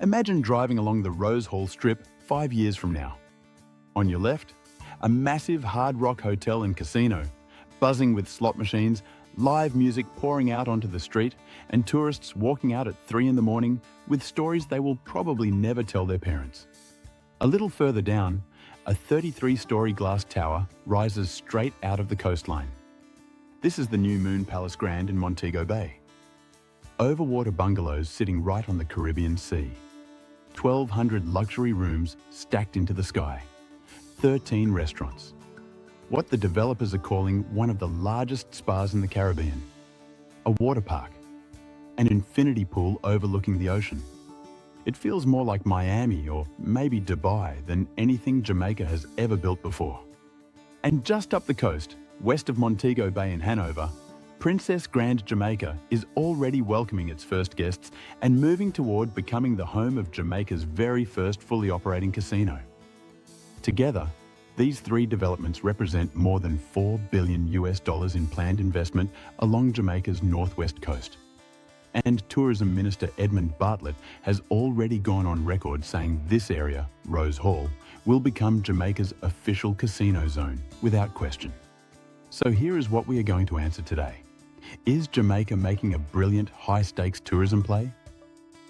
Imagine driving along the Rose Hall Strip 5 years from now. On your left, a massive Hard Rock hotel and casino, buzzing with slot machines, live music pouring out onto the street, and tourists walking out at 3 in the morning with stories they will probably never tell their parents. A little further down, a 33-story glass tower rises straight out of the coastline. This is the new Moon Palace Grand in Montego Bay. Overwater bungalows sitting right on the Caribbean Sea. 1,200 luxury rooms stacked into the sky. 13 restaurants. What the developers are calling one of the largest spas in the Caribbean. A water park. An infinity pool overlooking the ocean. It feels more like Miami or maybe Dubai than anything Jamaica has ever built before. And just up the coast, west of Montego Bay in Hanover, Princess Grand Jamaica is already welcoming its first guests and moving toward becoming the home of Jamaica's very first fully operating casino. Together, these 3 developments represent more than $4 billion in planned investment along Jamaica's northwest coast. And Tourism Minister Edmund Bartlett has already gone on record saying this area, Rose Hall, will become Jamaica's official casino zone, without question. So here is what we are going to answer today. Is Jamaica making a brilliant high-stakes tourism play?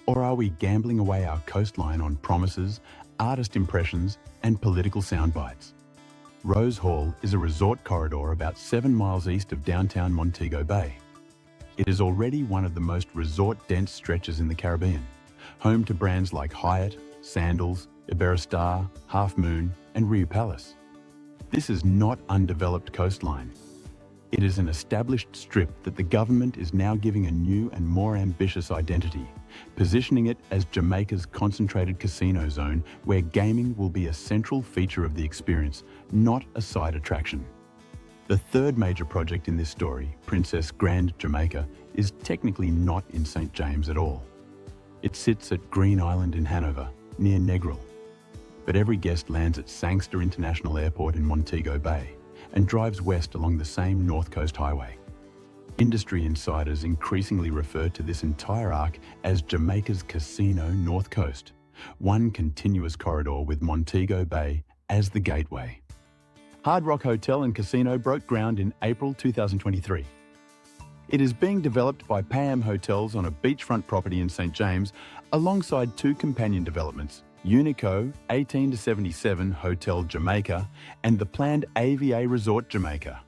Or are we gambling away our coastline on promises, artist impressions, and political sound bites? Rose Hall is a resort corridor about 7 miles east of downtown Montego Bay. It is already one of the most resort-dense stretches in the Caribbean, home to brands like Hyatt, Sandals, Iberostar, Half Moon, and Rio Palace. This is not undeveloped coastline. It is an established strip that the government is now giving a new and more ambitious identity, positioning it as Jamaica's concentrated casino zone where gaming will be a central feature of the experience, not a side attraction. The third major project in this story, Princess Grand Jamaica, is technically not in St. James at all. It sits at Green Island in Hanover, near Negril. But every guest lands at Sangster International Airport in Montego Bay and drives west along the same North Coast Highway. Industry insiders increasingly refer to this entire arc as Jamaica's Casino North Coast, one continuous corridor with Montego Bay as the gateway. Hard Rock Hotel and Casino broke ground in April 2023. It is being developed by Pam Hotels on a beachfront property in St. James, alongside 2 companion developments, Unico 18-77 Hotel Jamaica and the planned AVA Resort Jamaica.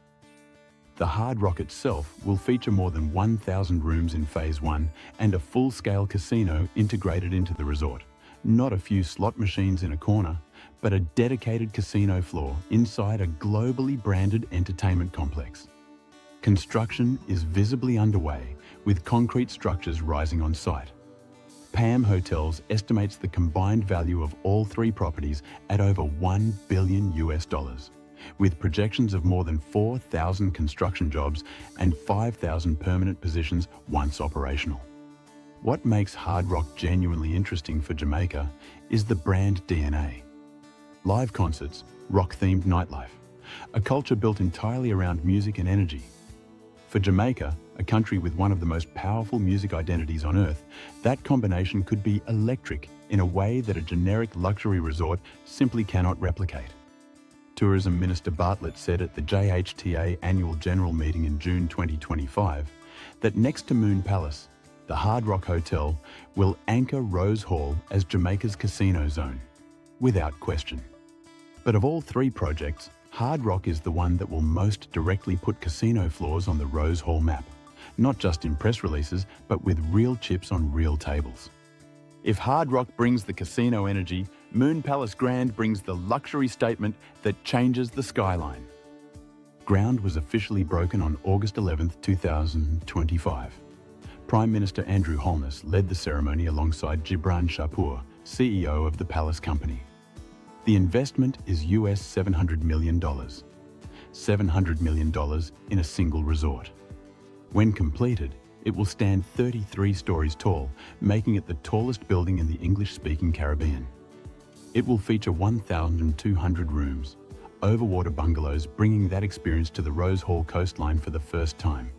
The Hard Rock itself will feature more than 1,000 rooms in Phase 1 and a full-scale casino integrated into the resort. Not a few slot machines in a corner, but a dedicated casino floor inside a globally branded entertainment complex. Construction is visibly underway, with concrete structures rising on site. Pam Hotels estimates the combined value of all 3 properties at over $1 billion, with projections of more than 4,000 construction jobs and 5,000 permanent positions once operational. What makes Hard Rock genuinely interesting for Jamaica is the brand DNA. Live concerts, rock-themed nightlife, a culture built entirely around music and energy. For Jamaica, a country with one of the most powerful music identities on Earth, that combination could be electric in a way that a generic luxury resort simply cannot replicate. Tourism Minister Bartlett said at the JHTA Annual General Meeting in June 2025 that next to Moon Palace, the Hard Rock Hotel will anchor Rose Hall as Jamaica's casino zone, without question. But of all 3 projects, Hard Rock is the one that will most directly put casino floors on the Rose Hall map, not just in press releases, but with real chips on real tables. If Hard Rock brings the casino energy, Moon Palace Grand brings the luxury statement that changes the skyline. Ground was officially broken on August 11, 2025. Prime Minister Andrew Holness led the ceremony alongside Gibran Shapur, CEO of the Palace Company. The investment is US $700 million. $700 million in a single resort. When completed, it will stand 33 stories tall, making it the tallest building in the English-speaking Caribbean. It will feature 1,200 rooms, overwater bungalows bringing that experience to the Rose Hall coastline for the first time.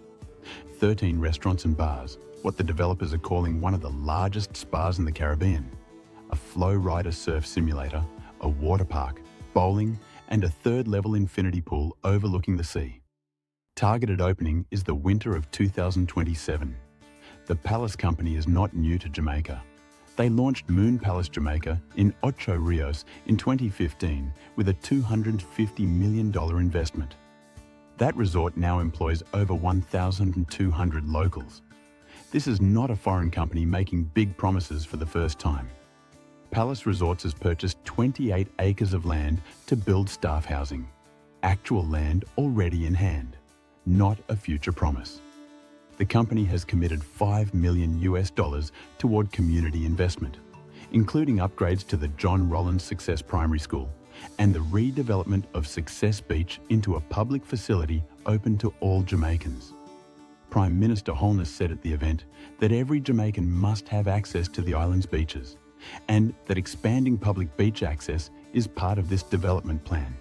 13 restaurants and bars, what the developers are calling one of the largest spas in the Caribbean. a flow rider surf simulator, a water park, bowling, and a third-level infinity pool overlooking the sea. Targeted opening is the winter of 2027. The Palace Company is not new to Jamaica. They launched Moon Palace Jamaica in Ocho Rios in 2015 with a $250 million investment. That resort now employs over 1,200 locals. This is not a foreign company making big promises for the first time. Palace Resorts has purchased 28 acres of land to build staff housing. Actual land already in hand, not a future promise. The company has committed $5 million toward community investment, including upgrades to the John Rollins Success Primary School and the redevelopment of Success Beach into a public facility open to all Jamaicans. Prime Minister Holness said at the event that every Jamaican must have access to the island's beaches, and that expanding public beach access is part of this development plan.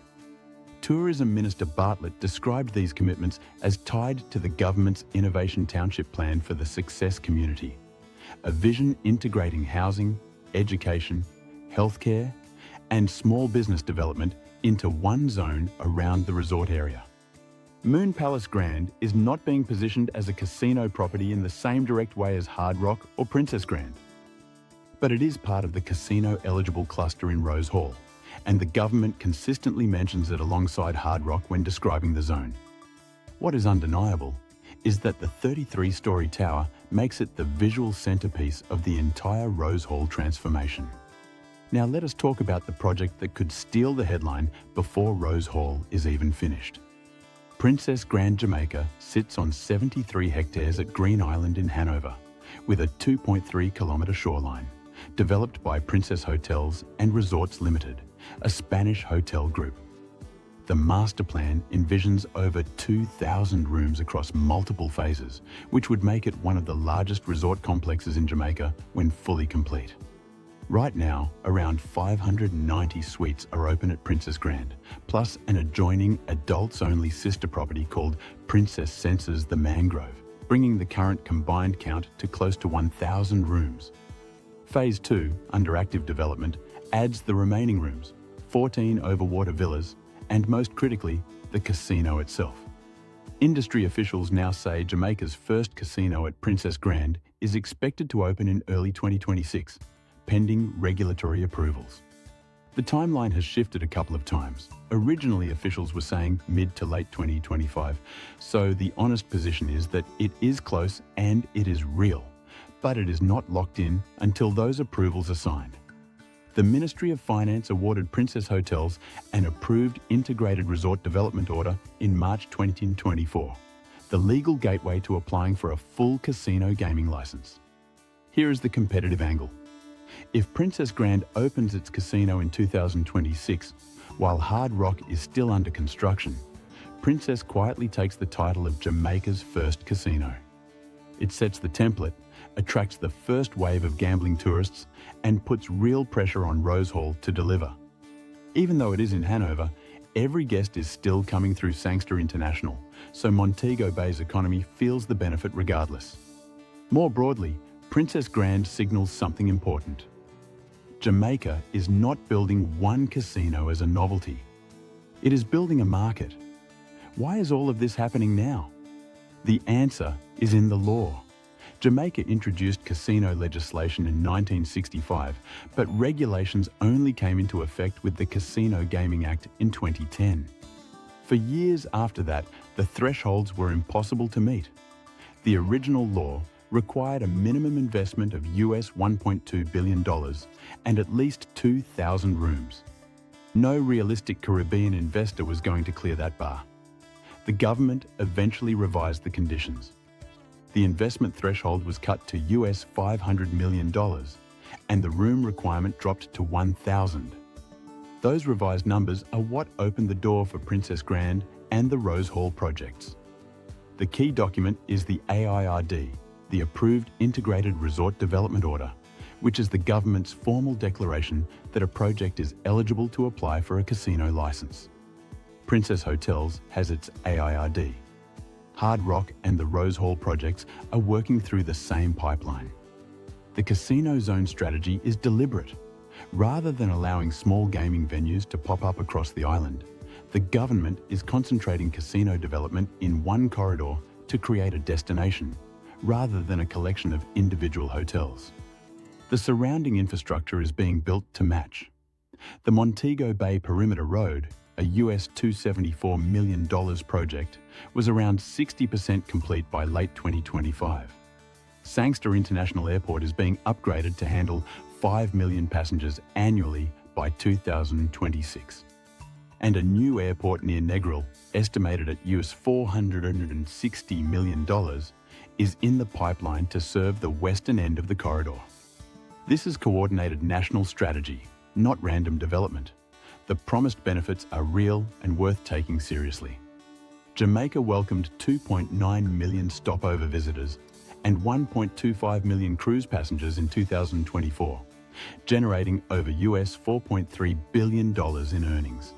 Tourism Minister Bartlett described these commitments as tied to the government's Innovation Township plan for the Success community, a vision integrating housing, education, healthcare, and small business development into one zone around the resort area. Moon Palace Grand is not being positioned as a casino property in the same direct way as Hard Rock or Princess Grand, but it is part of the casino-eligible cluster in Rose Hall, and the government consistently mentions it alongside Hard Rock when describing the zone. What is undeniable is that the 33-story tower makes it the visual centerpiece of the entire Rose Hall transformation. Now let us talk about the project that could steal the headline before Rose Hall is even finished. Princess Grand Jamaica sits on 73 hectares at Green Island in Hanover, with a 2.3-kilometre shoreline, developed by Princess Hotels and Resorts Limited, a Spanish hotel group. The master plan envisions over 2,000 rooms across multiple phases, which would make it one of the largest resort complexes in Jamaica when fully complete. Right now, around 590 suites are open at Princess Grand, plus an adjoining adults-only sister property called Princess Senses the Mangrove, bringing the current combined count to close to 1,000 rooms. Phase 2, under active development, adds the remaining rooms, 14 overwater villas, and most critically, the casino itself. Industry officials now say Jamaica's first casino at Princess Grand is expected to open in early 2026, pending regulatory approvals. The timeline has shifted a couple of times. Originally, officials were saying mid to late 2025, so the honest position is that it is close and it is real, but it is not locked in until those approvals are signed. The Ministry of Finance awarded Princess Hotels an approved integrated resort development order in March 2024, the legal gateway to applying for a full casino gaming license. Here is the competitive angle. If Princess Grand opens its casino in 2026, while Hard Rock is still under construction, Princess quietly takes the title of Jamaica's first casino. It sets the template, attracts the first wave of gambling tourists, and puts real pressure on Rose Hall to deliver. Even though it is in Hanover, every guest is still coming through Sangster International, so Montego Bay's economy feels the benefit regardless. More broadly, Princess Grand signals something important. Jamaica is not building one casino as a novelty. It is building a market. Why is all of this happening now? The answer is in the law. Jamaica introduced casino legislation in 1965, but regulations only came into effect with the Casino Gaming Act in 2010. For years after that, the thresholds were impossible to meet. The original law required a minimum investment of US $1.2 billion and at least 2,000 rooms. No realistic Caribbean investor was going to clear that bar. The government eventually revised the conditions. The investment threshold was cut to US $500 million, and the room requirement dropped to 1,000. Those revised numbers are what opened the door for Princess Grand and the Rose Hall projects. The key document is the AIRD, the Approved Integrated Resort Development Order, which is the government's formal declaration that a project is eligible to apply for a casino license. Princess Hotels has its AIRD. Hard Rock and the Rose Hall projects are working through the same pipeline. The casino zone strategy is deliberate. Rather than allowing small gaming venues to pop up across the island, the government is concentrating casino development in one corridor to create a destination, rather than a collection of individual hotels. The surrounding infrastructure is being built to match. The Montego Bay Perimeter Road, a US $274 million project, was around 60% complete by late 2025. Sangster International Airport is being upgraded to handle 5 million passengers annually by 2026. And a new airport near Negril, estimated at US $460 million, is in the pipeline to serve the western end of the corridor. This is coordinated national strategy, not random development. The promised benefits are real and worth taking seriously. Jamaica welcomed 2.9 million stopover visitors and 1.25 million cruise passengers in 2024, generating over US $4.3 billion in earnings.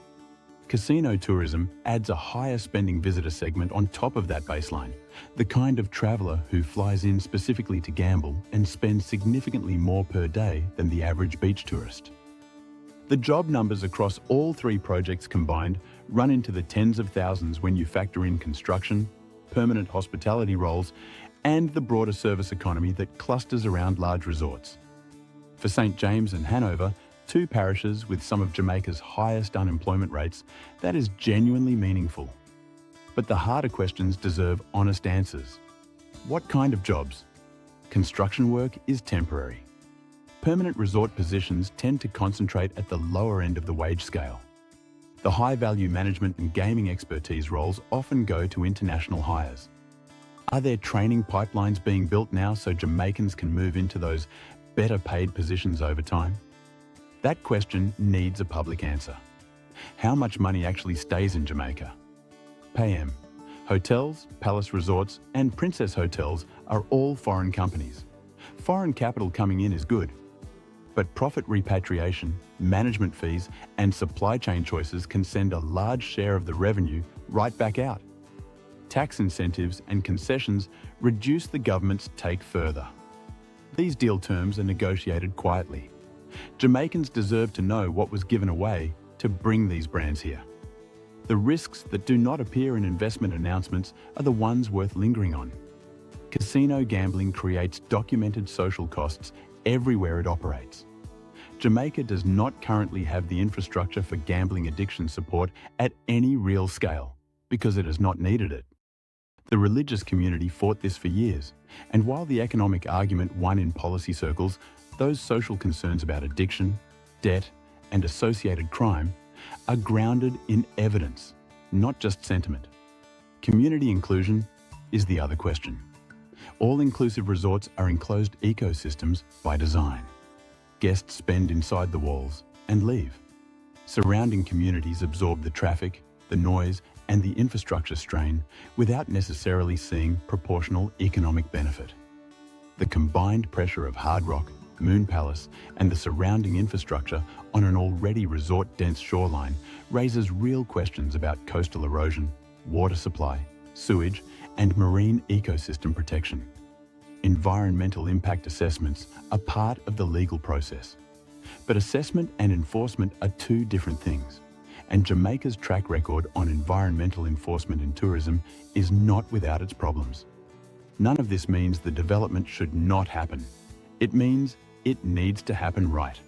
Casino tourism adds a higher spending visitor segment on top of that baseline, the kind of traveller who flies in specifically to gamble and spends significantly more per day than the average beach tourist. The job numbers across all three projects combined run into the tens of thousands when you factor in construction, permanent hospitality roles, and the broader service economy that clusters around large resorts. For St. James and Hanover, two parishes with some of Jamaica's highest unemployment rates, that is genuinely meaningful. But the harder questions deserve honest answers. What kind of jobs? Construction work is temporary. Permanent resort positions tend to concentrate at the lower end of the wage scale. The high-value management and gaming expertise roles often go to international hires. Are there training pipelines being built now so Jamaicans can move into those better-paid positions over time? That question needs a public answer. How much money actually stays in Jamaica? PAM. Hotels, Palace Resorts, and Princess Hotels are all foreign companies. Foreign capital coming in is good. But profit repatriation, management fees, and supply chain choices can send a large share of the revenue right back out. Tax incentives and concessions reduce the government's take further. These deal terms are negotiated quietly. Jamaicans deserve to know what was given away to bring these brands here. The risks that do not appear in investment announcements are the ones worth lingering on. Casino gambling creates documented social costs everywhere it operates. Jamaica does not currently have the infrastructure for gambling addiction support at any real scale because it has not needed it. The religious community fought this for years, and while the economic argument won in policy circles, those social concerns about addiction, debt, and associated crime are grounded in evidence, not just sentiment. Community inclusion is the other question. All-inclusive resorts are enclosed ecosystems by design. Guests spend inside the walls and leave. Surrounding communities absorb the traffic, the noise, and the infrastructure strain without necessarily seeing proportional economic benefit. The combined pressure of Hard Rock, Moon Palace, and the surrounding infrastructure on an already resort-dense shoreline raises real questions about coastal erosion, water supply, sewage, and marine ecosystem protection. Environmental impact assessments are part of the legal process. But assessment and enforcement are two different things, and Jamaica's track record on environmental enforcement in tourism is not without its problems. None of this means the development should not happen. It means it needs to happen right.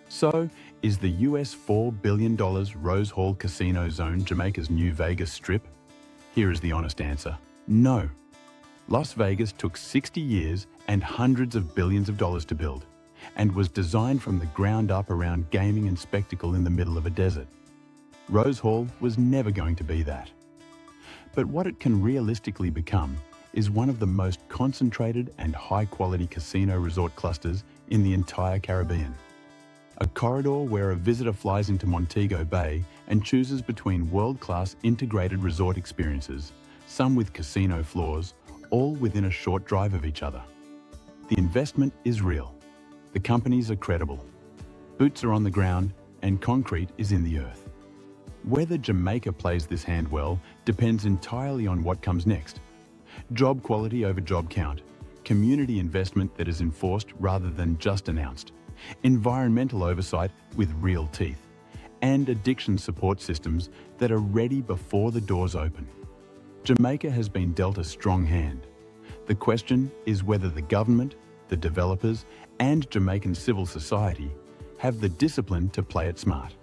So, is the US $4 billion Rose Hall Casino Zone Jamaica's new Vegas Strip? Here is the honest answer: no. Las Vegas took 60 years and hundreds of billions of dollars to build, and was designed from the ground up around gaming and spectacle in the middle of a desert. Rose Hall was never going to be that. But what it can realistically become is one of the most concentrated and high-quality casino resort clusters in the entire Caribbean. A corridor where a visitor flies into Montego Bay and chooses between world-class integrated resort experiences, some with casino floors, all within a short drive of each other. The investment is real. The companies are credible. Boots are on the ground and concrete is in the earth. Whether Jamaica plays this hand well depends entirely on what comes next. Job quality over job count, community investment that is enforced rather than just announced, environmental oversight with real teeth, and addiction support systems that are ready before the doors open. Jamaica has been dealt a strong hand. The question is whether the government, the developers, and Jamaican civil society have the discipline to play it smart.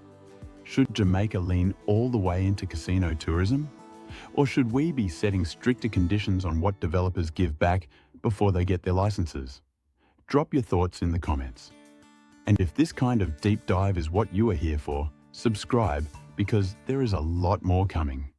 Should Jamaica lean all the way into casino tourism? Or should we be setting stricter conditions on what developers give back before they get their licenses? Drop your thoughts in the comments. And if this kind of deep dive is what you are here for, subscribe because there is a lot more coming.